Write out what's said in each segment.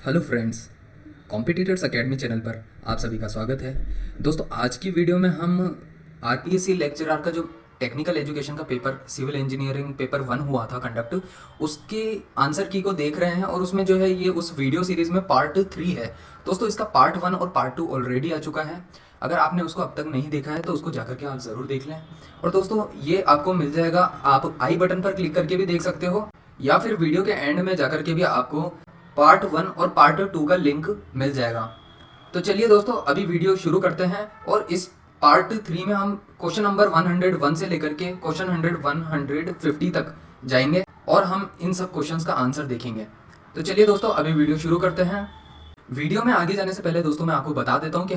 Hello friends, competitors academy channel पर आप सभी का स्वागत है। दोस्तों, आज की वीडियो में हम आरपीएससी लेक्चरर का जो टेक्निकल एजुकेशन का पेपर सिविल इंजीनियरिंग पेपर 1 हुआ था कंडक्ट, उसके आंसर की को देख रहे हैं और उसमें जो है ये उस वीडियो सीरीज़ में पार्ट 3 है। दोस्तों, इसका पार्ट 1 और पार्ट 2 ऑलरेडी आ चुका है। अगर आपने उसको अब तक नहीं देखा है तो उसको जाकर के आप ज़रूर देख लें। और दोस्तों, ये आपको मिल जाएगा, आप आई बटन पर क्लिक करके भी देख सकते हो या फिर वीडियो के एंड में जाकर के भी आपको पार्ट 1 और पार्ट 2 का लिंक मिल जाएगा। तो चलिए दोस्तों, अभी वीडियो शुरू करते हैं और इस पार्ट 3 में हम क्वेश्चन नंबर 101 से लेकर के क्वेश्चन 150 तक जाएंगे और हम इन सब क्वेश्चंस का आंसर देखेंगे। तो चलिए दोस्तों, अभी वीडियो शुरू करते हैं। वीडियो में आगे जाने से पहले दोस्तों मैं आपको बता देता हूँ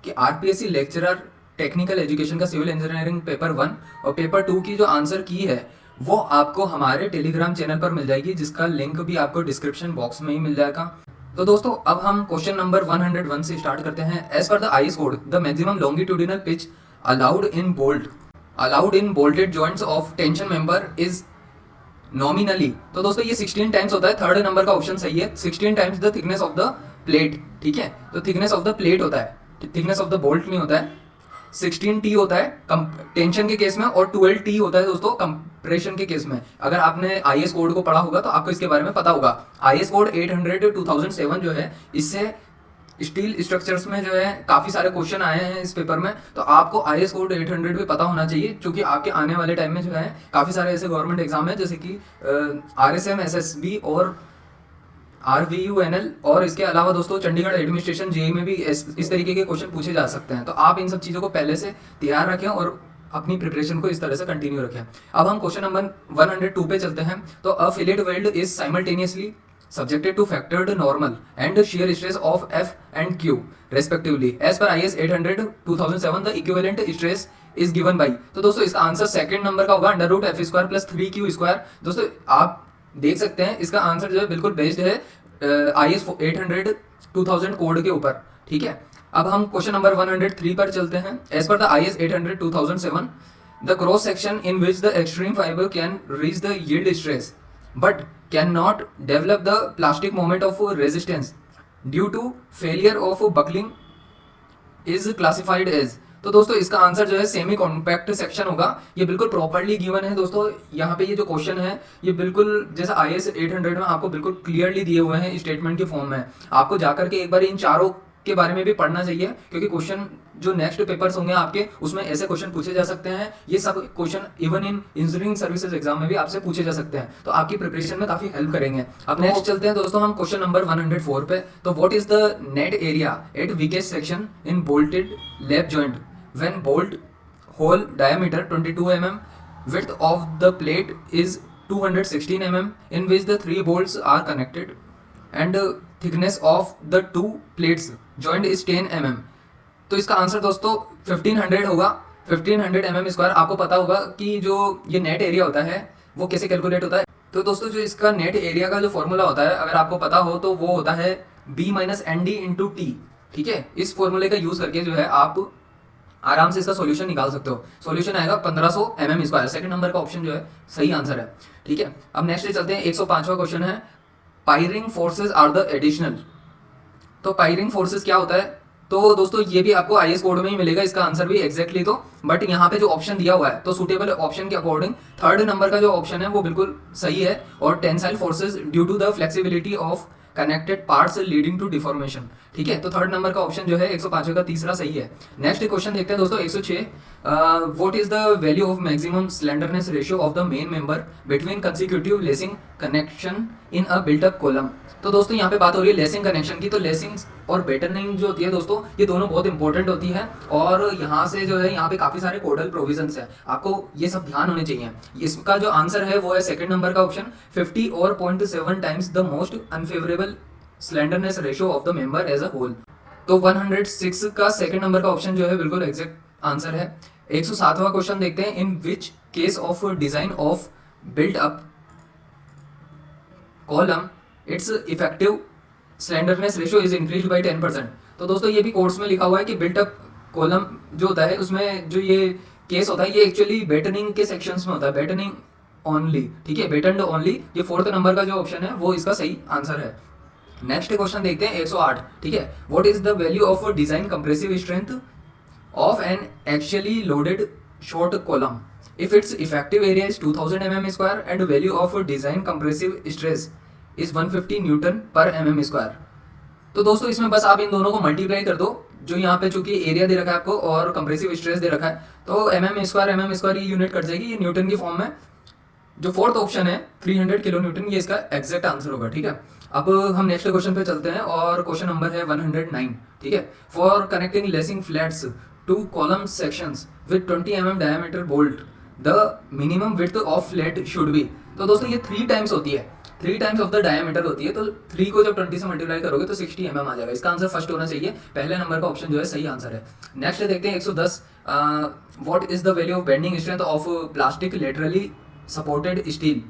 कि आरपीएससी लेक्चरर टेक्निकल एजुकेशन का सिविल इंजीनियरिंग पेपर 1 और पेपर 2 की जो आंसर की है वो आपको हमारे टेलीग्राम चैनल पर मिल जाएगी, जिसका लिंक भी आपको डिस्क्रिप्शन बॉक्स में ही मिल जाएगा। तो दोस्तों, अब हम क्वेश्चन नंबर 101 से स्टार्ट करते हैं। As per the IS code, the maximum longitudinal pitch allowed in bolted joints of tension member is nominally. तो दोस्तों, ये 16 टाइम्स होता है। थर्ड नंबर का ऑप्शन सही है। 16 times the thickness of the plate. ठीक है, तो थिकनेस ऑफ द प्लेट होता है, थिकनेस ऑफ द बोल्ट नहीं होता है। 16T होता है टेंशन के केस में और 12T होता है दोस्तों कंप्रेशन के केस में। अगर आपने आईएस कोड को पढ़ा होगा तो आपको इसके बारे में पता होगा। आईएस कोड 800 2007 जो है, इससे स्टील स्ट्रक्चर्स में जो है काफी सारे क्वेश्चन आए हैं इस पेपर में। तो आपको आईएस कोड 800 भी पता होना चाहिए, क्योंकि आपके आने वाले टाइम में जो है काफी सारे ऐसे गवर्नमेंट एग्जाम है, जैसे कि RSM SSB और RVUNL, और इसके अलावा दोस्तों चंडीगढ़ एडमिनिस्ट्रेशन जेई में भी इस तरीके के क्वेश्चन पूछे जा सकते हैं। तो आप इन सब चीज़ों को पहले से तैयार रखें और अपनी प्रिपरेशन को इस तरह से कंटिन्यू रखें। अब हम क्वेश्चन नंबर 102 पे चलते हैं। तो a fillet weld is simultaneously subjected to factored normal and shear stress of F and Q respectively as per IS 800 2007 the equivalent stress is given by। तो दोस्तों, इसका आंसर सेकंड नंबर का होगा under root F square plus 3Q²। दोस्तों, आप देख सकते हैं इसका आंसर जो है बिल्कुल बेस्ड है IS 800 2000 कोड के ऊपर। ठीक है, अब हम क्वेश्चन नंबर 103 पर चलते हैं। As per the IS 800 2007 the cross section in which the extreme fibre can reach the yield stress but cannot develop the plastic moment of resistance due to failure of buckling is classified as। तो दोस्तों, इसका answer जो है semi compact section होगा। ये बिल्कुल properly given है दोस्तों। यहाँ पे ये जो क्वेश्चन है ये बिल्कुल जैसा IS 800 में आपको बिल्कुल क्लियरली दिए हुए हैं स्टेटमेंट के फॉर्म में। आपको जाकर के एक बार इन चारों के बारे में भी पढ़ना चाहिए, क्योंकि क्वेश्चन जो नेक्स्ट पेपर्स होंगे आपके उसमें ऐसे क्वेश्चन पूछे जा सकते हैं। ये सब question even in engineering services exam में भी आपसे पूछे जा सकते हैं, तो आपकी प्रिपरेशन में काफी हेल्प करेंगे। अब नेक्स्ट चलते हैं दोस्तों हम क्वेश्चन नंबर 104 पे। तो what is the net area at weakest section in bolted lap joint when bolt hole diameter 22 mm, width of the plate is 216 mm in which the 3 bolts are connected and thickness of the 2 plates joint is 10 mm। तो इसका answer दोस्तों 1500 होगा, 1500 mm²। आपको पता होगा कि जो ये नेट एरिया होता है वो कैसे कैलकुलेट होता है। तो दोस्तों, जो इसका नेट एरिया का जो फॉर्मूला होता है, अगर आपको पता हो तो वो होता है B - ND × T। ठीक है, इस फॉर्मूले का यूज करके जो है आप आराम से इसका सॉल्यूशन निकाल सकते हो। सॉल्यूशन आएगा 1500 mm²। सेकंड नंबर का ऑप्शन जो है सही आंसर है। ठीक है, अब नेक्स्ट चलते हैं। 105वां क्वेश्चन है, पायरिंग फोर्सेस आर द एडिशनल। तो पायरिंग फोर्सेस क्या होता है? तो दोस्तों, ये भी आपको आईएस कोड में ही मिलेगा, इसका आंसर भी एग्जैक्टली। तो बट यहाँ पे जो ऑप्शन दिया हुआ है तो सुटेबल ऑप्शन के अकॉर्डिंग थर्ड नंबर का जो ऑप्शन है वो बिल्कुल सही है। और tensile forces due to the flexibility of connected parts leading to deformation. ठीक है, तो थर्ड नंबर का ऑप्शन जो है 105 का तीसरा सही है। नेक्स्ट क्वेश्चन देखते हैं दोस्तों, 106। What is the value of maximum slenderness ratio of the main member between consecutive lacing connection in a built up column. तो दोस्तों, यहाँ पे बात हो रही है लेसिंग कनेक्शन की। तो लेसिंग और बेटनिंग जो होती है दोस्तों, ये दोनों बहुत इंपॉर्टेंट होती है। और यहाँ से जो है यहाँ पे काफी सारे कोडल प्रोविजंस है, आपको ये सब ध्यान होने चाहिए। इसका जो आंसर है वो है सेकंड नंबर का ऑप्शन 50 और 0.7 times the most unfavourable slenderness ratio of the member as a whole. तो 106 का सेकंड नंबर का ऑप्शन जो है बिल्कुल एग्जैक्ट आंसर है। 107वां क्वेश्चन देखते हैं। In which case of design of built up column it's effective slenderness ratio is increase by 10%। तो दोस्तों, ये भी कोर्स में लिखा हुआ है कि बिल्ट अप कॉलम जो होता है उसमें जो ये केस होता है ये एक्चुअली बेटनिंग के सेक्शंस में होता है, बेटनिंग ओनली। ठीक है, बेटन्ड ओनली। ये फोर्थ नंबर का जो ऑप्शन है वो इसका सही आंसर है। नेक्स्ट क्वेश्चन देखते हैं 108, ठीक है। What is the value of design compressive strength of an actually loaded short column if its effective area is 2000 mm square and value of design compressive stress is 150 Newton per mm square. तो दोस्तों इसमें बस आप इन दोनों को multiply कर दो, जो यहाँ पे चूंकि एरिया दे रखा है आपको और कंप्रेसिव स्ट्रेस दे रखा है, तो mm स्क्वायर ये यूनिट कट जाएगी, ये न्यूटन की फॉर्म में। जो फोर्थ ऑप्शन है 300 किलो न्यूटन, ये इसका एग्जैक्ट आंसर होगा, ठीक है। अब हम नेक्स्ट क्वेश्चन पे चलते हैं और क्वेश्चन नंबर है 109, ठीक है। For connecting lacing flats to column sections with 20 mm diameter bolt the minimum width of flat should be. तो दोस्तों ये 3 टाइम्स होती है, 3 टाइम्स ऑफ द डायमीटर होती है, तो 3 को जब 20 से मल्टीप्लाई करोगे तो 60 mm आ जाएगा। इसका आंसर फर्स्ट होना चाहिए, पहले नंबर का ऑप्शन जो है सही आंसर है। नेक्स्ट देखते हैं 110, what is the value of bending strength of plastic laterally supported steel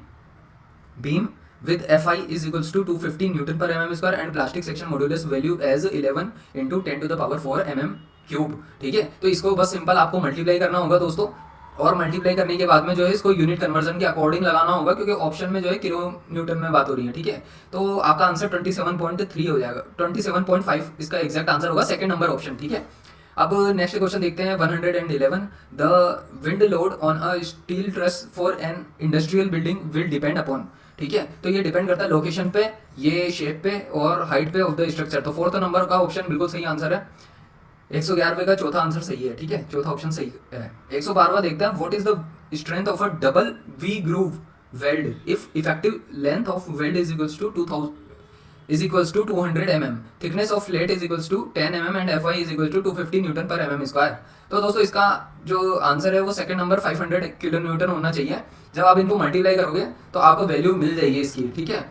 beam with Fi is equals to 250 newton per mm square and plastic section modulus value as 11 into 10 to the power 4 mm cube, ठीक है। तो इसको बस simple आपको multiply करना होगा दोस्तों, और मल्टीप्लाई करने के बाद में जो है इसको यूनिट कन्वर्जन के अकॉर्डिंग लगाना होगा, क्योंकि ऑप्शन में जो है किलो न्यूटन में बात हो रही है, ठीक है। तो आपका आंसर 27.3 हो जाएगा, 27.5 इसका एग्जैक्ट आंसर होगा, सेकंड नंबर ऑप्शन, ठीक है। अब नेक्स्ट क्वेश्चन देखते हैं 111, the wind load on a steel truss for an industrial building will depend upon, ठीक है। तो ये डिपेंड करता है लोकेशन पे, ये शेप पे और हाइट पे ऑफ द स्ट्रक्चर। तो फोर्थ नंबर का ऑप्शन बिल्कुल सही आंसर है, 111 का चौथा आंसर सही है, ठीक है, चौथा ऑप्शन सही है। 112 देखते हैं, what is the strength of a double V groove weld if effective length of weld is equals to 200 mm, thickness of plate is equals to 10 mm and Fi is equals to 250 newton per mm square. तो दोस्तों इसका जो answer है वो second number 500 kilo Newton होना चाहिए। जब आप इनको मल्टीप्लाई करोगे तो आपको वैल्यू मिल जाएगी इसकी, ठीक है।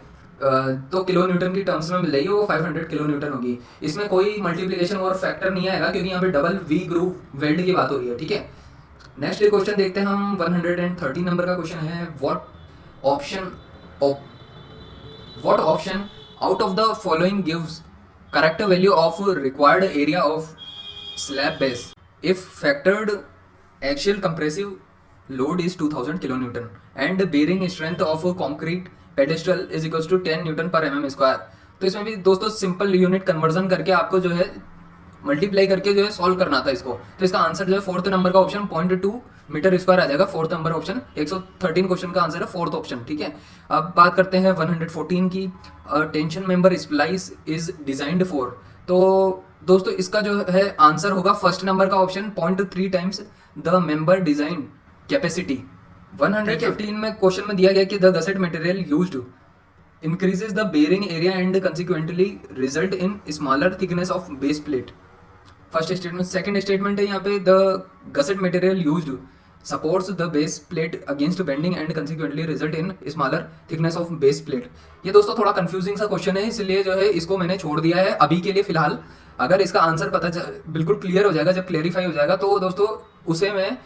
तो किलो न्यूटन की टर्म्स में मिल जाएगी, वो 500 किलो न्यूटन होगी। इसमें कोई मल्टीप्लिकेशन और फैक्टर नहीं आएगा, क्योंकि यहाँ पे डबल वी ग्रूव वेल्ड की बात हो रही है, ठीक है। नेक्स्ट क्वेश्चन देखते हैं हम 130 नंबर का क्वेश्चन है, what option out of the following gives correct value of required area of slab base if factored axial compressive load is 2000 kilonewton and bearing strength of concrete pedestal is equals to 10 newton per mm square. तो इसमें भी दोस्तों simple unit conversion करके आपको जो है multiply करके जो है सॉल्व करना था इसको। तो इसका आंसर जो है फोर्थ नंबर का ऑप्शन 0.2 मीटर स्क्वायर आ जाएगा, फोर्थ नंबर ऑप्शन। 113 क्वेश्चन का आंसर है फोर्थ ऑप्शन, ठीक है। अब बात करते हैं 114 की, tension member splice is designed for. तो दोस्तों इसका जो है आंसर होगा फर्स्ट नंबर का option, 0.3 times the member design capacity. 115 में क्वेश्चन में दिया गया कि the gusset material used increases the bearing area and consequently result in smaller thickness of base plate। First statement. Second statement है यहाँ पे, the gusset material used supports the base plate against bending and consequently result in smaller thickness of base plate. ये दोस्तों थोड़ा confusing सा question है, इसलिए जो है इसको मैंने छोड़ दिया है अभी के लिए फिलहाल। अगर इसका आंसर बिल्कुल क्लियर हो जाएगा, जब क्लियरिफाई हो जाएगा, तो दोस्तों उसे मैं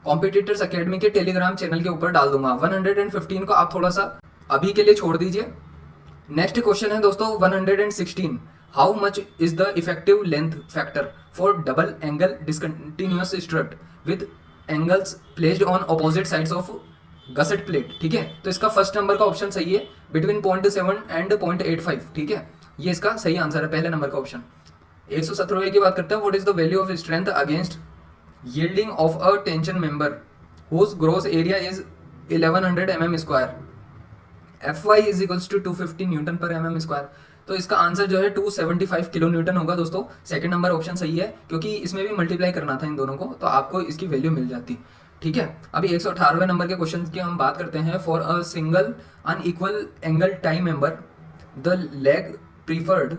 कॉम्पिटिटर्स अकेडमी के टेलीग्राम चैनल के ऊपर डाल दूंगा। 115 को आप थोड़ा सा अभी के लिए छोड़ दीजिए। नेक्स्ट क्वेश्चन है दोस्तों 116, how much is the effective length factor for double angle discontinuous strut with angles placed on opposite sides of gusset plate, ठीक है। तो इसका फर्स्ट नंबर का ऑप्शन सही है, बिटवीन 0.7 एंड 0.85, ठीक है, ये इसका सही आंसर है, पहले नंबर का ऑप्शन। 117 की बात करते हैं, what is the value of strength against yielding of a tension member whose gross area is 1100 mm square, Fy is equals to 250 newton per mm square. तो इसका आंसर जो है 275 किलो न्यूटन होगा दोस्तों, सेकंड नंबर ऑप्शन सही है, क्योंकि इसमें भी मल्टीप्लाई करना था इन दोनों को, तो आपको इसकी वैल्यू मिल जाती, ठीक है। अभी 118वें नंबर के क्वेश्चन की हम बात करते हैं, for a single unequal angle tie member the leg preferred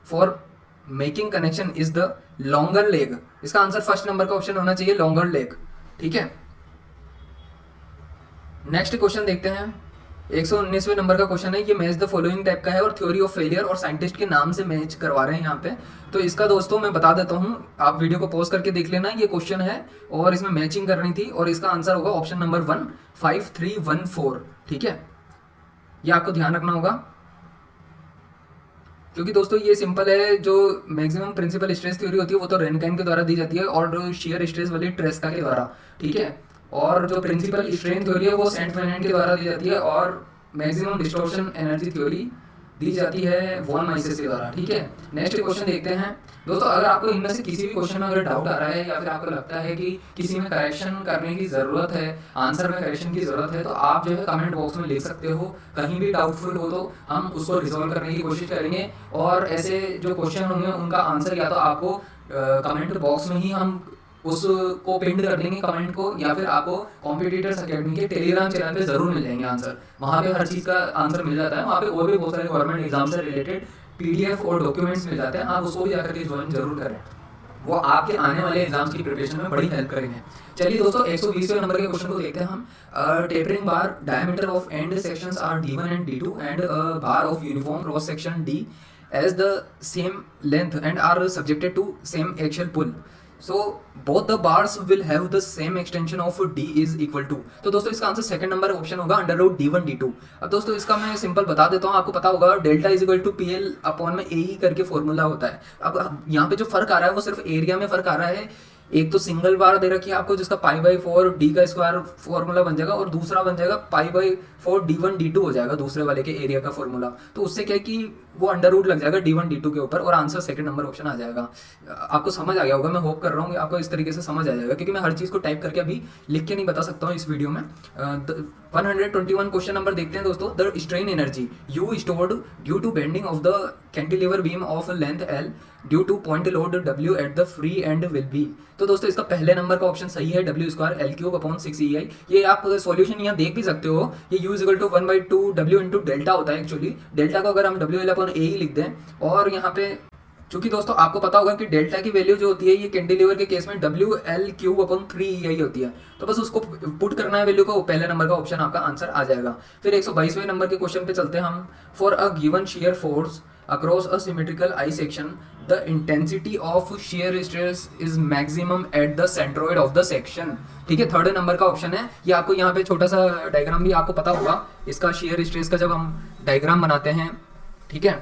for making connection is the longer leg. इसका आंसर फर्स्ट नंबर का ऑप्शन होना चाहिए, लॉन्गर लेग, ठीक है। नेक्स्ट क्वेश्चन देखते हैं, 119वें नंबर का क्वेश्चन है, ये मैच द फॉलोइंग टाइप का है और थ्योरी ऑफ फेलियर और साइंटिस्ट के नाम से मैच करवा रहे हैं यहाँ पे। तो इसका दोस्तों मैं बता देता हूँ, आप वीडियो को पॉज करके देख लेना, ये क्वेश्चन है और इसमें मैचिंग करनी थी, और इसका आंसर होगा ऑप्शन नंबर 1 5314, ठीक है। ये आपको ध्यान रखना होगा, क्योंकि दोस्तों ये सिंपल है, जो मैक्सिमम प्रिंसिपल स्ट्रेस थ्योरी होती है वो तो रेनकाइन के द्वारा दी जाती है, और शियर स्ट्रेस वाली ट्रेस्का के द्वारा, ठीक है। और जो प्रिंसिपल स्ट्रेन थ्योरी है वो सेंट फेर्नांड के द्वारा दी जाती है, और मैक्सिमम डिस्टॉर्शन एनर्जी थ्योरी दी जाती है वॉन माइसेस के द्वारा। ठीक है, नेक्स्ट क्वेश्चन देखते हैं दोस्तों। अगर आपको इनमें से किसी भी क्वेश्चन में अगर डाउट आ रहा है या फिर आपको लगता है कि किसी में करेक्शन करने की ज़रूरत है, आंसर में करेक्शन की ज़रूरत है, तो आप जो है कमेंट बॉक्स में लिख सकते हो। कहीं भी डाउटफुल हो तो हम उसको रिजॉल्व करने की कोशिश करेंगे, और ऐसे जो क्वेश्चन होंगे उनका आंसर या तो आपको कमेंट बॉक्स में ही हम उसको पिन कर देंगे कमेंट को, या फिर आपको कॉम्पिटिटर्स अकेडमी के टेलीग्राम चैनल पे जरूर मिल जाएंगे आंसर। वहाँ पे हर चीज़ का आंसर मिल जाता है। वहाँ पे और भी बहुत सारे गवर्नमेंट एग्जाम से रिलेटेड PDF और डॉक्यूमेंट्स मिल जाते हैं, आप उसको भी जाकर के ज्वाइन जरूर करें, वो आपके आने वाले एग्जाम्स की प्रिपरेशन में बड़ी हेल्प करेंगे। चलिए दोस्तों, 120वें नंबर के क्वेश्चन को देखते हैं हम। Tapering bar diameter of end sections are D1 and D2 and bar of uniform cross section D as the same length and are subjected to same axial pull. So both the bars will have the same extension of D is equal to। तो दोस्तों इसका answer second number option होगा √ D1 D2। अब दोस्तों इसका मैं simple बता देता हूँ, आपको पता होगा delta is equal to PL upon में AE करके फॉर्मूला होता है। अब यहाँ पे जो फर्क आ रहा है वो सिर्फ एरिया में फर्क आ रहा है। एक तो सिंगल बार दे रखी है आपको जिसका π/4 D का स्क्वायर फॉर्मूला बन जाएगा, और दूसरा बन जाएगा π/4 D1 D2 हो जाएगा दूसरे वाले के एरिया का फॉर्मूला। तो उससे क्या है कि वो अंडर रूट लग जाएगा D1 D2 के ऊपर, और आंसर सेकंड नंबर ऑप्शन आ जाएगा। आपको समझ आ गया होगा, मैं होप कर रहा हूँ कि आपको इस तरीके से समझ आ जाएगा, क्योंकि मैं हर चीज़ को टाइप करके अभी लिख के नहीं बता सकता हूँ इस वीडियो में। 121 क्वेश्चन नंबर देखते हैं दोस्तों। The strain energy U stored due to bending of the cantilever beam of length L due to point load W at the free end will be. तो दोस्तों इसका पहले नंबर का ऑप्शन सही है, W² L³ अपॉन 6EI। ये आप solution यहाँ देख भी सकते हो, ये U = 1/2 W इंटू डेल्टा होता है। एक्चुअली डेल्टा को अगर हम WL अपॉन AE लिख दें, और यहाँ पे चूंकि दोस्तों आपको पता होगा कि डेल्टा की वैल्यू जो होती है ये कैंटिलीवर के केस में WL³ अपॉन 3EI होती है, तो बस उसको पुट करना है वैल्यू को, पहले नंबर का ऑप्शन आपका आंसर आ जाएगा। फिर 122वें नंबर के क्वेश्चन पे चलते हैं हम। For a given shear force across a symmetrical I section, the intensity of shear stress is maximum at the centroid of the section। ठीक है, थर्ड नंबर का ऑप्शन है। ये आपको यहाँ पे छोटा सा डायग्राम भी आपको पता होगा इसका, शेयर स्ट्रेस का जब हम डायग्राम बनाते हैं, ठीक है,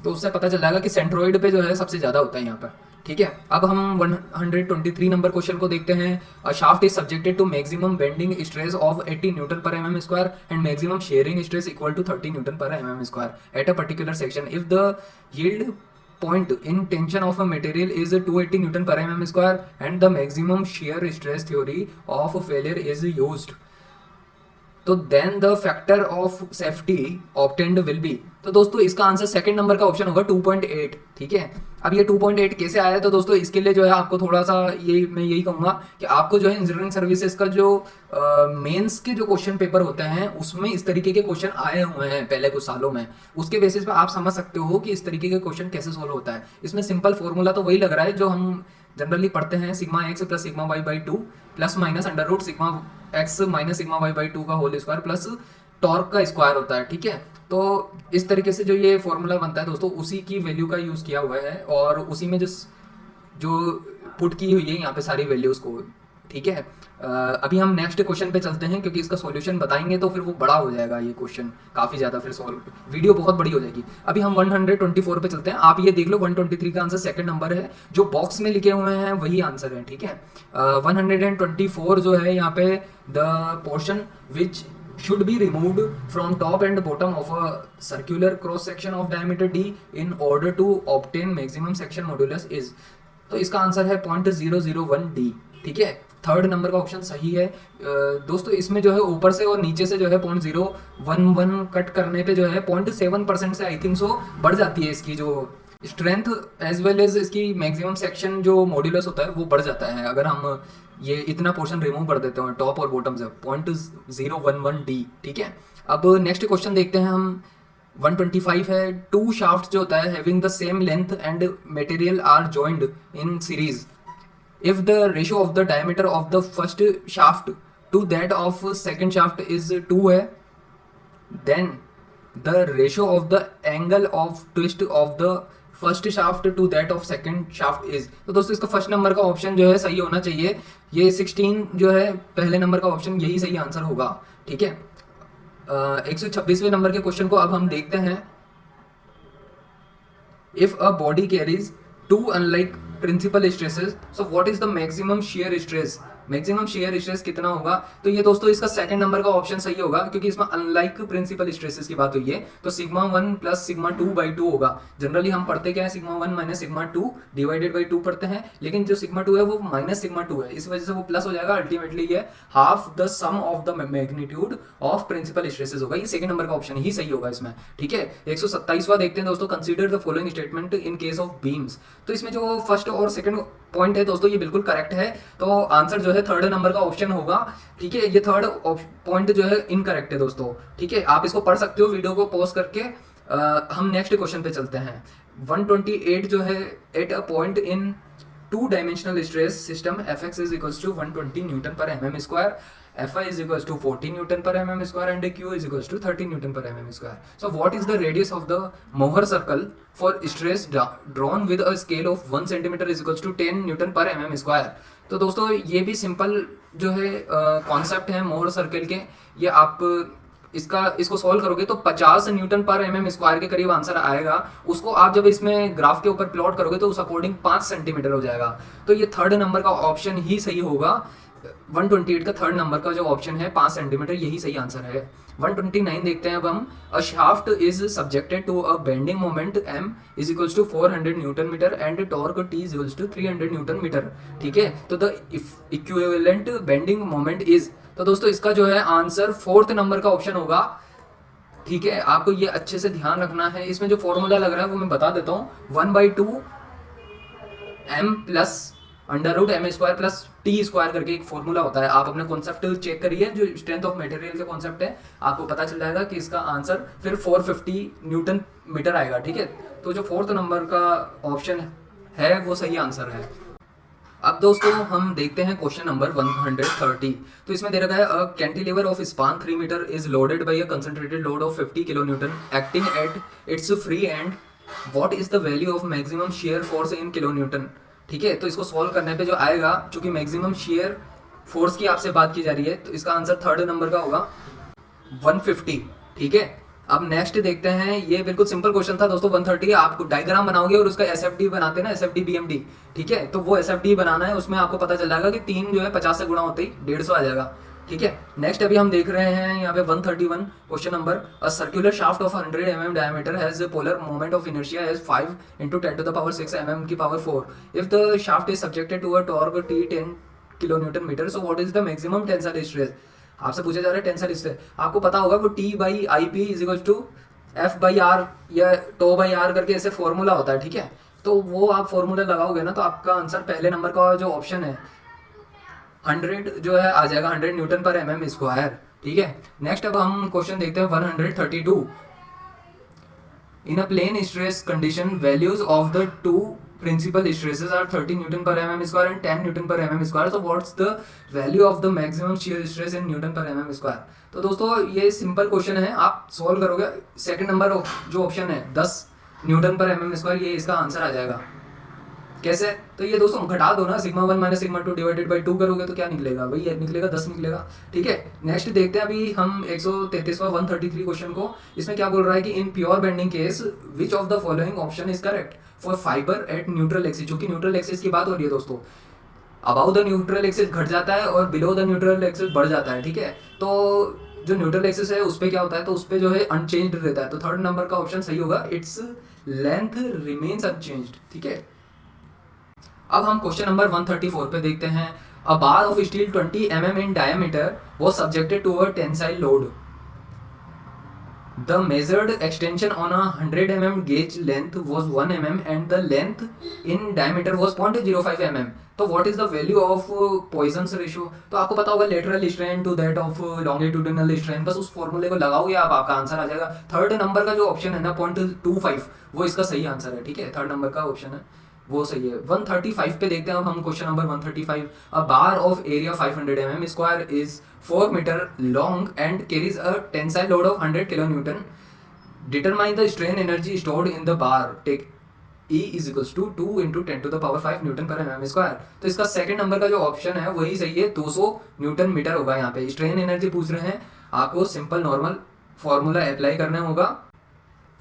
तो उससे पता चल जाएगा कि सेंट्रोइड पे जो है सबसे ज़्यादा होता है यहाँ पर। ठीक है, अब हम 123 नंबर क्वेश्चन को देखते हैं। A shaft is subjected to maximum bending stress of 80 newton per mm² and maximum shearing stress equal to 30 newton per mm² at a particular section if the yield point in tension of a material is 280 Newton per mm² and the maximum shear stress theory of failure is used, तो then the factor of safety obtained will be. तो दोस्तों इसका answer second number का option होगा 2.8। ठीक है, अब ये 2.8 कैसे आया है, तो दोस्तों इसके लिए जो है आपको थोड़ा सा ये मैं यही कहूँगा कि आपको जो है इंजीनियरिंग सर्विसेज का जो मेंस के जो क्वेश्चन पेपर होते हैं उसमें इस तरीके के क्वेश्चन आए हुए हैं पहले कुछ सालों में, उसके बेसिस पे आप समझ सकते हो कि इस तरीके के क्वेश्चन कैसे सोल्व होता है। इसमें सिंपल फॉर्मूला तो वही लग रहा है जो हम जनरली पढ़ते हैं, sigma x plus sigma y/2 plus minus under root sigma x minus sigma y/2 का होल स्क्वायर प्लस टॉर्क का स्क्वायर होता है। ठीक है, तो इस तरीके से जो ये फॉर्मूला बनता है दोस्तों उसी की वैल्यू का यूज़ किया हुआ है, और उसी में जो पुट की हुई है यहाँ पे सारी वैल्यूज़ को। ठीक है, अभी हम नेक्स्ट क्वेश्चन पे चलते हैं, क्योंकि इसका सॉल्यूशन बताएंगे तो फिर वो बड़ा हो जाएगा ये क्वेश्चन काफ़ी ज़्यादा, फिर सॉल्व वीडियो बहुत बड़ी हो जाएगी। अभी हम 124 पे चलते हैं। आप ये देख लो 123 का आंसर सेकंड नंबर है, जो बॉक्स में लिखे हुए हैं वही आंसर है। ठीक है, 124 जो है यहाँ पे the portion which should be removed from top and bottom of a circular cross section of diameter D in order to obtain maximum section modulus is। तो इसका आंसर है 0.001 D। ठीक है, थर्ड नंबर का ऑप्शन सही है। दोस्तों इसमें जो है ऊपर से और नीचे से जो है 0.011 कट करने पे जो है 0.7% से आई थिंक सो बढ़ जाती है इसकी जो स्ट्रेंथ एज वेल एज इसकी मैक्सिमम सेक्शन जो मॉड्यूलस होता है वो बढ़ जाता है अगर हम ये इतना पोर्शन रिमूव कर देते हैं टॉप और बॉटम से 0.011 D। ठीक है, अब नेक्स्ट क्वेश्चन देखते हैं हम। 125 है। टू शाफ्ट जो होता है having the same length and material are joined in series if the ratio of the diameter of the first shaft to that of second shaft is 2 है, then the ratio of the angle of twist of the first shaft to that of second shaft is। तो दोस्तों इसका first number का option जो है सही होना चाहिए, ये 16 जो है पहले नंबर का ऑप्शन यही सही आंसर होगा। ठीक है, 126वें नंबर के क्वेश्चन को अब हम देखते हैं। if a body carries two unlike principal stresses, so what is the maximum shear stress maximum shear stress कितना होगा, तो ये दोस्तों इसका सेकंड नंबर का ऑप्शन सही होगा, क्योंकि इसमें अनलाइक प्रिंसिपल स्ट्रेसेस की बात हुई है। तो सिग्मा 1 प्लस सिग्मा 2 बाई 2 होगा। जनरली हम पढ़ते क्या है, sigma 1 minus sigma 2 divided by 2 पढ़ते हैं, लेकिन जो सिग्मा 2 है वो माइनस सिग्मा 2 है, इस वजह से वो प्लस हो जाएगा। अल्टीमेटली ये half the sum of the magnitude of principal stresses होगा। ये सेकंड नंबर का ऑप्शन ही सही होगा इसमें, ठीक है। 127वां देखते हैं दोस्तों, consider the following statement in case of beams. तो इसमें जो फर्स्ट और सेकंड पॉइंट है दोस्तों ये बिल्कुल करेक्ट है, तो आंसर जो है थर्ड नंबर का ऑप्शन होगा, ठीक है। ये थर्ड पॉइंट जो है इनकरेक्ट है दोस्तों, ठीक है। आप इसको पढ़ सकते हो वीडियो को पॉज करके। हम नेक्स्ट क्वेश्चन पे चलते हैं। 128 जो है, at a point in two dimensional stress system Fx is equals to 120 Newton per mm square, Fy is equals to 40 Newton per mm square and Q is equals to 30 newton per mm square. So what is the radius of the Mohr circle for stress drawn with a scale of 1 centimeter is equals to 10 newton per mm square. तो दोस्तों ये भी simple जो है concept है Mohr circle के, ये आप इसको सॉल्व करोगे तो 50 न्यूटन पर mm स्क्वायर के करीब आंसर आएगा। उसको आप जब इसमें ग्राफ के ऊपर प्लॉट करोगे तो उस अकॉर्डिंग 5 सेंटीमीटर हो जाएगा। तो ये थर्ड नंबर का ऑप्शन ही सही होगा। 128 का थर्ड नंबर का जो ऑप्शन है 5 सेंटीमीटर, यही सही आंसर है। 129 देखते हैं अब हम। A shaft is subjected to a bending moment m is equals to 400 newton metre and torque t is equals to 300 newton metre, ठीक है। तो the equivalent bending moment is, तो दोस्तों इसका जो है आंसर फोर्थ नंबर का ऑप्शन होगा, ठीक है। आपको ये अच्छे से ध्यान रखना है। इसमें जो फॉर्मूला लग रहा है वो मैं बता देता हूँ। 1/2 m plus under root M square plus T square करके एक फॉर्मूला होता है। आप अपने कॉन्सेप्ट चेक करिए, जो स्ट्रेंथ ऑफ मटेरियल के कॉन्सेप्ट है, आपको पता चल जाएगा कि इसका आंसर फिर 450 न्यूटन मीटर आएगा, ठीक है। तो जो फोर्थ नंबर का ऑप्शन है वो सही आंसर है। अब दोस्तों हम देखते हैं क्वेश्चन नंबर 130। तो इसमें दे रखा है a cantilever of span 3 metre is loaded by a concentrated load of 50 kilo newton acting at its free end what is the value of maximum shear force in kilo newton, ठीक है। तो इसको solve करने पे जो आएगा, चूंकि maximum shear force की आपसे बात की जा रही है, तो इसका आंसर थर्ड नंबर का होगा 150, ठीक है। अब नेक्स्ट देखते हैं। ये बिल्कुल सिंपल क्वेश्चन था दोस्तों। 130 आप डायग्राम बनाओगे और उसका SFD बनाते हैं ना, SFD BMD, ठीक है। तो वो SFD बनाना है, उसमें आपको पता चल जाएगा कि 3 जो है 50 से गुणा होते ही 150 आ जाएगा, ठीक है। नेक्स्ट अभी हम देख रहे हैं यहाँ पे 131 question number. A circular shaft of 100 mm diameter has polar moment of inertia as 5 × 10⁻6 mm की power 4 if the shaft is subjected to a torque T 10 kilo newton metre, so what is the maximum tensile stress. आपसे पूछा जा रहा है tensile stress, आपको पता होगा वो T/IP is equal to F/R या τ/R करके ऐसे फॉर्मूला होता है, ठीक है। तो वो आप फॉर्मूला लगाओगे ना, तो आपका आंसर पहले नंबर का जो ऑप्शन है 100 जो है आ जाएगा, 100 न्यूटन पर mm स्क्वायर, ठीक है। नेक्स्ट अब हम क्वेश्चन देखते हैं 132। In a plane stress condition values of the two principal stresses are 30 newton per mm square and 10 newton per mm square, so what's the value of the maximum shear stress in newton per mm square. तो दोस्तों ये simple question है, आप solve करोगे। Second number जो option है 10 newton per mm square, ये इसका आंसर आ जाएगा। कैसे, तो ये दोस्तों घटा दो ना, sigma 1 minus sigma 2 divided by 2 करोगे तो क्या निकलेगा, वही निकलेगा 10 निकलेगा, ठीक है। नेक्स्ट देखते हैं अभी हम 133वां 133 क्वेश्चन को। इसमें क्या बोल रहा है कि in pure bending case which of the following option is correct for fibre at neutral axis. जो कि न्यूट्रल एक्सिस की बात हो रही है दोस्तों, अबाउ द न्यूट्रल एक्सिस घट जाता है और बिलो द न्यूट्रल एक्सिस बढ़ जाता है, ठीक है। तो जो न्यूट्रल एक्सिस है उस पर क्या होता है, तो उस पर जो है अनचेंज्ड रहता है। तो थर्ड नंबर का ऑप्शन सही होगा, इट्स लेंथ रिमेन्स अनचेंज्ड, ठीक है। अब हम क्वेश्चन नंबर 134 पे देखते हैं। A bar of steel 20 mm in diameter was subjected to a tensile load. The measured extension on a 100 mm gauge length was 1 mm and the length in diameter was 0.05 mm। तो what is the value of Poisson's ratio. तो आपको पता होगा lateral strain to that of longitudinal strain, बस उस फॉर्मूले को लगाओगे आप, आपका आंसर आ जाएगा। थर्ड नंबर का जो ऑप्शन है ना 0.25, वो इसका सही आंसर है, ठीक है। थर्ड नंबर का ऑप्शन है वो सही है। 135 पे देखते हैं अब हम question number 135। A bar of area 500 mm square is 4 metre long and carries a tensile load of 100 kilo newton. Determine the strain energy stored in the bar, take E is equals to 2 × 10⁻5 newton per mm square. तो इसका second number का जो option है वही सही है, 200 Newton metre होगा। यहाँ पे स्ट्रेन एनर्जी पूछ रहे हैं, आपको सिंपल नॉर्मल फॉर्मूला अप्लाई करना होगा।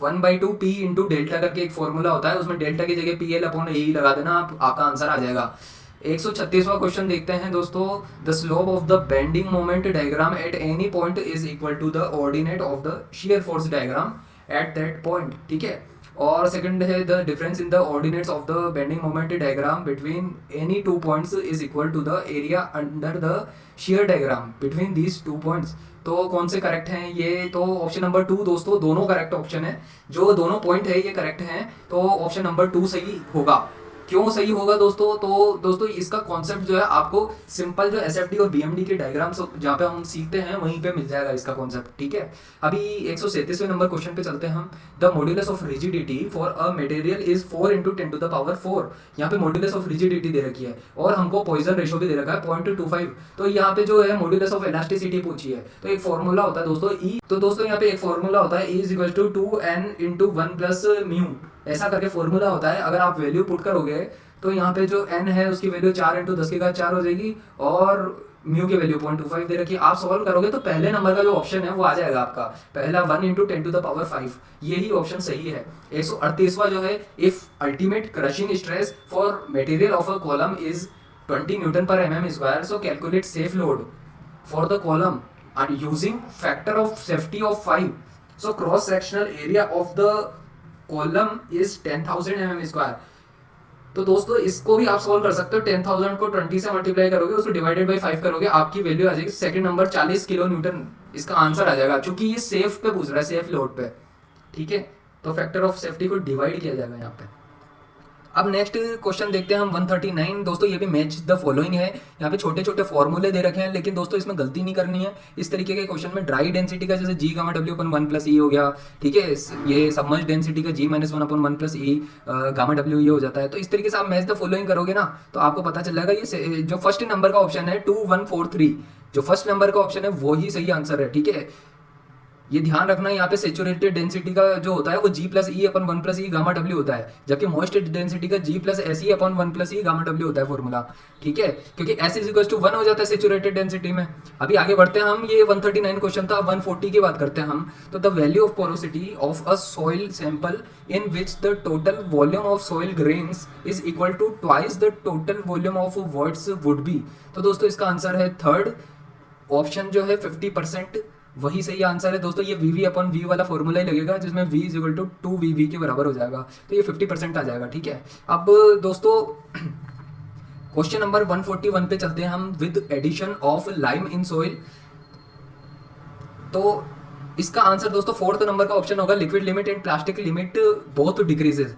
1/2 P × डेल्टा करके एक फॉर्मूला होता है, उसमें डेल्टा की जगह PL/E लगा देना, आपका आंसर आ जाएगा। 136वां क्वेश्चन देखते हैं दोस्तों। The slope of the bending moment diagram at any point is equal to the ordinate of the shear force diagram at that point, ठीक है। और सेकंड है the difference in the ordinates of the bending moment diagram between any two points is equal to the area under the shear diagram between these two points. तो कौन से correct हैं ये? तो ऑप्शन नंबर 2 दोस्तों, दोनों correct option है, जो दोनों पॉइंट है ये करेक्ट हैं, तो ऑप्शन नंबर 2 सही होगा। क्यों सही होगा दोस्तों? तो दोस्तों इसका कॉन्सेप्ट जो है आपको सिंपल जो एसएफडी और बीएमडी के डायग्राम्स जहाँ पे हम सीखते हैं वहीं पे मिल जाएगा इसका कॉन्सेप्ट, ठीक है। अभी 137वें नंबर क्वेश्चन पे चलते हैं हम। The modulus of rigidity for a material is 4 × 10⁴। यहाँ पे मॉड्यूलस ऑफ रिजिडिटी दे रखी है और हमको पॉइजन रेशो भी दे रखा है 0.25। तो यहाँ पे जो है मॉड्यूलस ऑफ इलास्टिसिटी पूछी है, तो एक फॉर्मूला होता है दोस्तों ई। तो दोस्तों यहाँ पे एक फॉर्मूला होता है E = 2n × 1 + μ, ऐसा करके फॉर्मूला होता है। अगर आप वैल्यू पुट करोगे तो यहाँ पे जो n है उसकी वैल्यू 4 × 10⁴ हो जाएगी और म्यू की वैल्यू 0.25 दे रखी है। आप सॉल्व करोगे तो पहले नंबर का जो ऑप्शन है वो आ जाएगा आपका, पहला 1 × 10⁵, यही ऑप्शन सही है। 138वां जो है, if ultimate crushing stress for material of a column is 20 Nm², so calculate safe load for the column and using factor of safety of 5, so cross sectional area of the column is 10,000 mm²। तो दोस्तों इसको भी आप solve कर सकते हो। 10,000 को 20 से मल्टीप्लाई करोगे, उसको डिवाइडेड बाई 5 करोगे, आपकी वैल्यू आ जाएगी सेकंड नंबर 40 किलो न्यूटन इसका आंसर आ जाएगा, क्योंकि ये सेफ पे पूछ रहा है, सेफ लोड पे, ठीक है। तो फैक्टर ऑफ सेफ्टी को डिवाइड किया जाएगा यहाँ पे। अब नेक्स्ट क्वेश्चन देखते हैं हम 139। दोस्तों ये भी मैच द फॉलोइंग है। यहाँ पे छोटे छोटे फॉर्मूले दे रखे हैं, लेकिन दोस्तों इसमें गलती नहीं करनी है। इस तरीके के क्वेश्चन में ड्राई डेंसिटी का जैसे G⁻W/1 + E हो गया, ठीक है। ये सबमर्ज डेंसिटी का G-1/1 + E Γ/W ये हो जाता है। तो इस तरीके से आप मैच द फॉलोइंग करोगे ना, तो आपको पता चल जाएगा ये जो फर्स्ट नंबर का ऑप्शन है 2143, जो फर्स्ट नंबर का ऑप्शन है वो ही सही आंसर है, ठीक है। ये ध्यान रखना, यहाँ पे सेचुरेटेड डेंसिटी का जो होता है वो G+E/1 + E Γ/W होता है, जबकि मॉइस्ट डेंसिटी का G+SE/1 + E Γ/W होता है फॉर्मूला, ठीक है, क्योंकि S = 1 हो जाता है सेचुरेटेड डेंसिटी में। अभी आगे बढ़ते हैं हम, ये 139 क्वेश्चन था। 140 की बात करते हैं हम। तो the value of porosity of a soil sample in which the total volume of soil grains is equal to twice the total volume of voids would be. तो दोस्तों इसका आंसर है थर्ड ऑप्शन जो है 50%, वही सही आंसर है दोस्तों। ये VV/V वाला फॉर्मूला ही लगेगा, जिसमें V = 2VV के बराबर हो जाएगा, तो ये 50% आ जाएगा, ठीक है। अब दोस्तों क्वेश्चन नंबर 141 पे चलते हैं हम। With addition of lime in soil, तो इसका आंसर दोस्तों फोर्थ नंबर का ऑप्शन होगा। Liquid limit and plastic limit both decreases,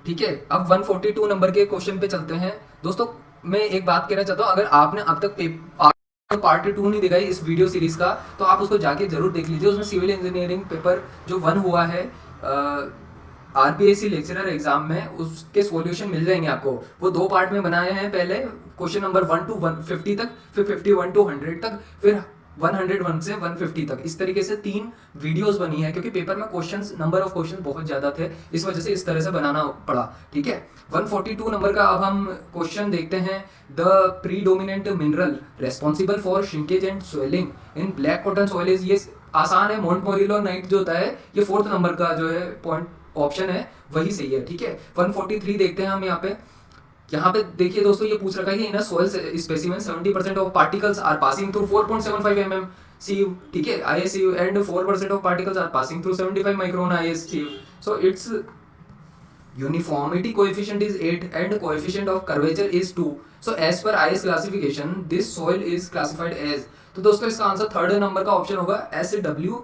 ठीक है। अब 142 नंबर के क्वेश्चन पे चलते हैं। दोस्तों मैं एक बात कहना चाहता हूँ, अगर आपने अब तक पार्ट 2 नहीं देखा है इस वीडियो सीरीज का, तो आप उसको जाके जरूर देख लीजिए। उसमें सिविल इंजीनियरिंग पेपर जो 1 हुआ है RPSC लेक्चरर एग्जाम में, उसके सॉल्यूशन मिल जाएंगे आपको। वो 2 पार्ट में बनाए हैं, पहले क्वेश्चन नंबर 1 to 150 तक, फिर 51 to 100 तक, फिर 101 से 150 तक। इस तरीके से 3 वीडियोस बनी है, क्योंकि पेपर में क्वेश्चंस, नंबर ऑफ क्वेश्चन बहुत ज्यादा थे, इस वजह से इस तरह से बनाना पड़ा, ठीक है। 142 नंबर का अब हम क्वेश्चन देखते हैं। The predominant mineral responsible for shrinkage and swelling in black cotton soil is, ये आसान है, मोंटमोरिलो-नाइट जो होता है, ये 4th नंबर का जो है पॉइंट ऑप्शन है, वही सही है, ठीक है। 143 देखते हैं हम। यहाँ पे देखिए दोस्तों, ये पूछ रखा है कि in a soil specimen 70% of particles are passing through 4.75 mm CU, ठीक है, ISCU, and 4% of particles are passing through 75 micron ISCU, so it's uniformity coefficient is 8 and coefficient of curvature is 2, so as per IS classification this soil is classified as। तो दोस्तों इसका answer third number का option होगा SW,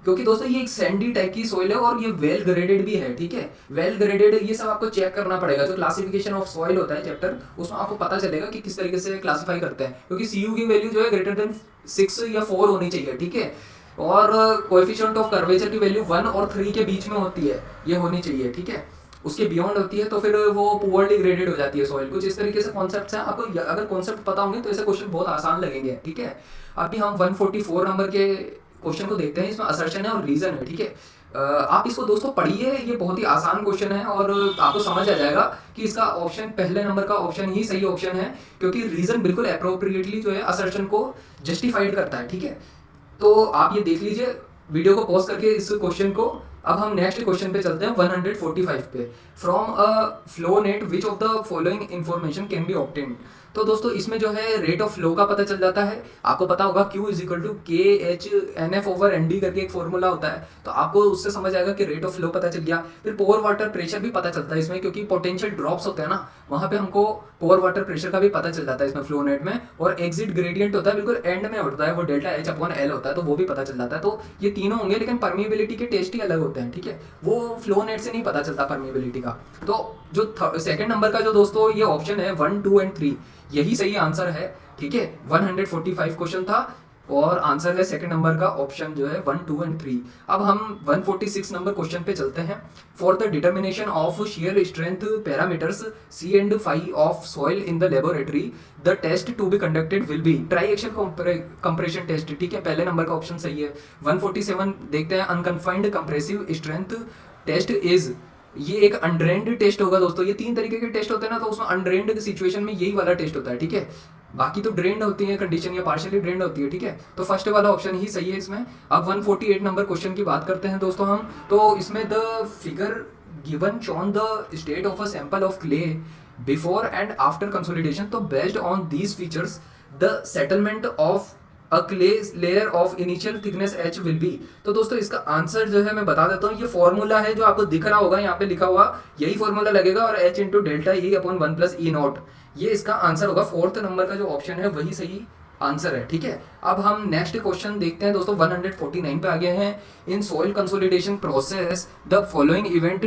क्योंकि दोस्तों ये एक Sandy type की सोइल है और ये वेल ग्रेडेड भी है, ठीक है। वेल ग्रेडेड, ये सब आपको चेक करना पड़ेगा। जो क्लासिफिकेशन ऑफ सॉइल होता है चैप्टर, उसमें आपको पता चलेगा कि किस तरीके से क्लासिफाई करते हैं, क्योंकि CU की वैल्यू जो है ग्रेटर देन 6 या 4 होनी चाहिए, ठीक है। और कोएफिशिएंट ऑफ कर्वेचर की वैल्यू 1 और 3 के बीच में होती है, ये होनी चाहिए, ठीक है। उसके बियॉन्ड होती है तो फिर वो पुअरली ग्रेडेड हो जाती है सॉइल। कुछ इस तरीके से कॉन्सेप्ट्स हैं, आपको अगर कॉन्सेप्ट पता होंगे तो ऐसे क्वेश्चन बहुत आसान लगेंगे, ठीक है। अभी हम 144 नंबर के क्वेश्चन को देखते हैं। इसमें असर्शन है और रीजन है, ठीक है। आप इसको दोस्तों पढ़िए, ये बहुत ही आसान क्वेश्चन है और आपको समझ आ जाएगा कि इसका ऑप्शन, पहले नंबर का ऑप्शन ही सही ऑप्शन है, क्योंकि रीजन बिल्कुल अप्रोप्रिएटली जो है असर्शन को जस्टिफाइड करता है, ठीक है। तो आप ये देख लीजिए, वीडियो को पॉज करके इस क्वेश्चन को अब हम नेक्स्ट क्वेश्चन पे चलते हैं 145 पे। From a flow net which of the following information can be obtained. तो दोस्तों इसमें जो है रेट ऑफ फ्लो का पता चल जाता है। आपको पता होगा Q is equal to K H N F over N D करके एक फॉर्मूला होता है, तो आपको उससे समझ आएगा कि रेट ऑफ फ्लो पता चल गया। फिर पोर वाटर प्रेशर भी पता चलता है इसमें, क्योंकि पोटेंशियल ड्रॉप्स होते हैं ना, वहाँ पे हमको पोर वाटर प्रेशर का भी पता चल जाता है इसमें फ्लो नेट में। और एग्जिट ग्रेडियंट होता है बिल्कुल एंड में होता है, वो डेल्टा एच अपॉन एल होता है, तो वो भी पता चल जाता है। तो ये तीनों होंगे, लेकिन परमिएबिलिटी के टेस्ट ही अलग होते हैं, ठीक है, वो फ्लो नेट से नहीं पता चलता परमिएबिलिटी का। तो जो सेकंड नंबर का जो दोस्तों ये ऑप्शन है 1, 2 एंड 3, यही सही आंसर है, ठीक है। 145 क्वेश्चन था और आंसर है सेकंड नंबर का ऑप्शन जो है 1, 2 एंड 3। अब हम 146 नंबर क्वेश्चन पे चलते हैं। For the determination of shear strength parameters C and phi of soil in the laboratory the test to be conducted will be triaxial compression test, ठीक है, पहले नंबर का ऑप्शन सही है। 147 देखते हैं, unconfined compressive strength test is, ये एक अनड्रेन्ड टेस्ट होगा दोस्तों। ये 3 तरीके के टेस्ट होते हैं ना, तो उसमें अनड्रेन्ड सिचुएशन में यही वाला टेस्ट होता है, ठीक है। बाकी तो ड्रेन्ड होती है कंडीशन, या पार्शियली ड्रेन्ड होती है, ठीक है। तो फर्स्ट वाला ऑप्शन ही सही है इसमें। अब 148 नंबर क्वेश्चन की बात करते हैं दोस्तों हम। तो इसमें the figure given shown the state of a sample of clay before and after consolidation, तो based on these features the settlement of a clay layer of initial thickness h will be. तो दोस्तों इसका answer जो है मैं बता देता हूँ, ये फॉर्मूला है जो आपको दिख रहा होगा यहाँ पे लिखा हुआ, यही फॉर्मूला लगेगा, और h into delta E upon 1 plus E not, ये इसका आंसर होगा। फोर्थ नंबर का जो ऑप्शन है वही सही आंसर है, ठीक है। अब हम नेक्स्ट क्वेश्चन देखते हैं दोस्तों, 149 पे आ गए हैं। In soil consolidation process the following event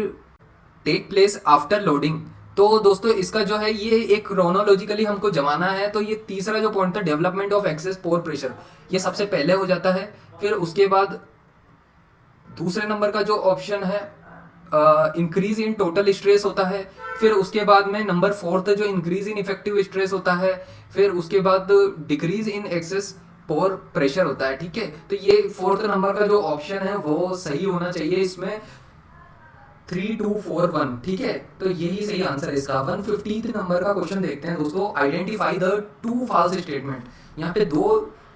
take place after loading. तो दोस्तों इसका जो है ये एक क्रोनोलॉजिकली हमको जमाना है, तो ये तीसरा जो पॉइंट था development of access pore pressure, ये सबसे पहले हो जाता है। फिर उसके बाद दूसरे नंबर का जो ऑप्शन है इंक्रीज इन टोटल स्ट्रेस होता है। फिर उसके बाद में नंबर 4 जो इंक्रीज इन इफेक्टिव स्ट्रेस होता है। फिर उसके बाद decrease in excess pore pressure होता है, ठीक है। तो ये 4th नंबर का जो ऑप्शन है वो सही होना चाहिए इसमें, 3, 2, 4, 1, ठीक है। तो यही सही आंसर है इसका। 150 नंबर का क्वेश्चन देखते हैं दोस्तों। आइडेंटिफाई द 2 फॉल्स स्टेटमेंट, यहाँ पे 2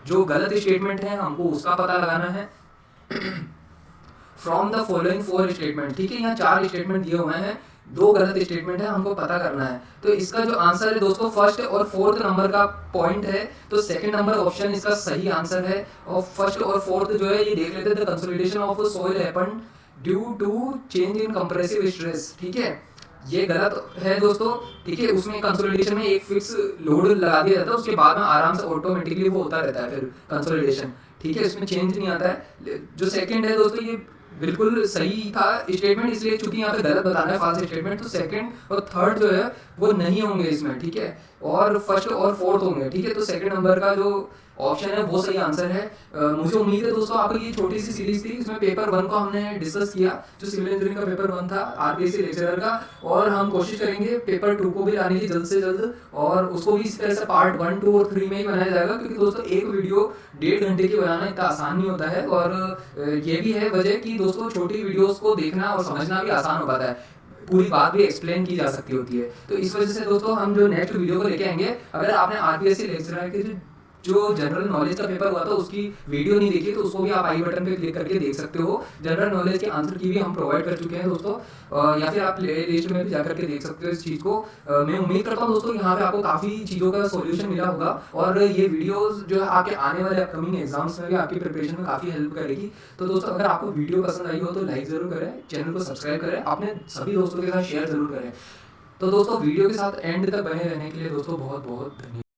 जो गलत स्टेटमेंट है हमको उसका पता लगाना है। फ्रॉम द फॉलोइंग 4 स्टेटमेंट, ठीक है, यहाँ 4 स्टेटमेंट दिए हुए हैं, 2 गलत स्टेटमेंट है, हमको पता करना है। तो इसका जो आंसर है दोस्तों फर्स्ट और 4th नंबर का पॉइंट है, तो सेकंड नंबर ऑप्शन इसका सही आंसर है। और फर्स्ट और 4th जो है ये देख लेते थे, the consolidation of soil happened due to change in compressive stress, ठीक है, ये गलत है दोस्तों, ठीक है। उसमें कंसोलिडेशन में एक फिक्स लोड लगा दिया जाता है, उसके बाद में आराम से ऑटोमेटिकली वो होता रहता है फिर कंसोलिडेशन, ठीक है, इसमें चेंज नहीं आता है। जो सेकंड है दोस्तों ये बिल्कुल सही था स्टेटमेंट, इसलिए चूंकि यहाँ पे गलत बताना है फॉल्स स्टेटमेंट, तो सेकंड और थर्ड जो है वो नहीं होंगे इसमें, ठीक है, और फर्स्ट और 4th होंगे, ठीक है। तो सेकंड नंबर का जो ऑप्शन है वो सही आंसर है। मुझे उम्मीद है दोस्तों आपको ये छोटी सी सीरीज थी, इसमें पेपर 1 को हमने डिस्कस किया, जो सिविल इंजीनियरिंग का पेपर 1 था आरपीएससी लेक्चरर का, और हम कोशिश करेंगे पेपर 2 को भी लाने की जल्द से जल्द, और उसको भी इसी तरह से पार्ट 1, 2 और 3 में ही बनाया जाएगा, क्योंकि दोस्तों एक वीडियो 1.5 घंटे की बनाना इतना आसान नहीं होता है। और ये भी है वजह कि दोस्तों छोटी वीडियोस को देखना और समझना भी आसान हो पाता है, पूरी बात भी एक्सप्लेन की जा सकती होती है। तो इस वजह से दोस्तों हम जो नेक्स्ट वीडियो को लेके आएंगे, अगर आपने आरपीएससी लेक्चरर के जो जनरल नॉलेज का पेपर हुआ था उसकी वीडियो नहीं देखी तो उसको भी आप आई बटन पे क्लिक करके देख सकते हो। जनरल नॉलेज के आंसर की भी हम प्रोवाइड कर चुके हैं दोस्तों, या फिर आप प्ले लिस्ट में भी जाकर के देख सकते हो इस चीज़ को। मैं उम्मीद करता हूँ दोस्तों यहाँ पे आपको काफ़ी चीज़ों का सॉल्यूशन मिला होगा, और ये वीडियोस जो है आपके आने वाले अपकमिंग एग्जाम्स में भी आपकी प्रिपरेशन में काफ़ी हेल्प करेगी। तो दोस्तों अगर आपको वीडियो पसंद आई हो तो लाइक ज़रूर करें, चैनल को सब्सक्राइब करें, अपने सभी दोस्तों के साथ शेयर ज़रूर करें। तो दोस्तों वीडियो के साथ एंड तक बने रहने के लिए दोस्तों बहुत बहुत धन्यवाद।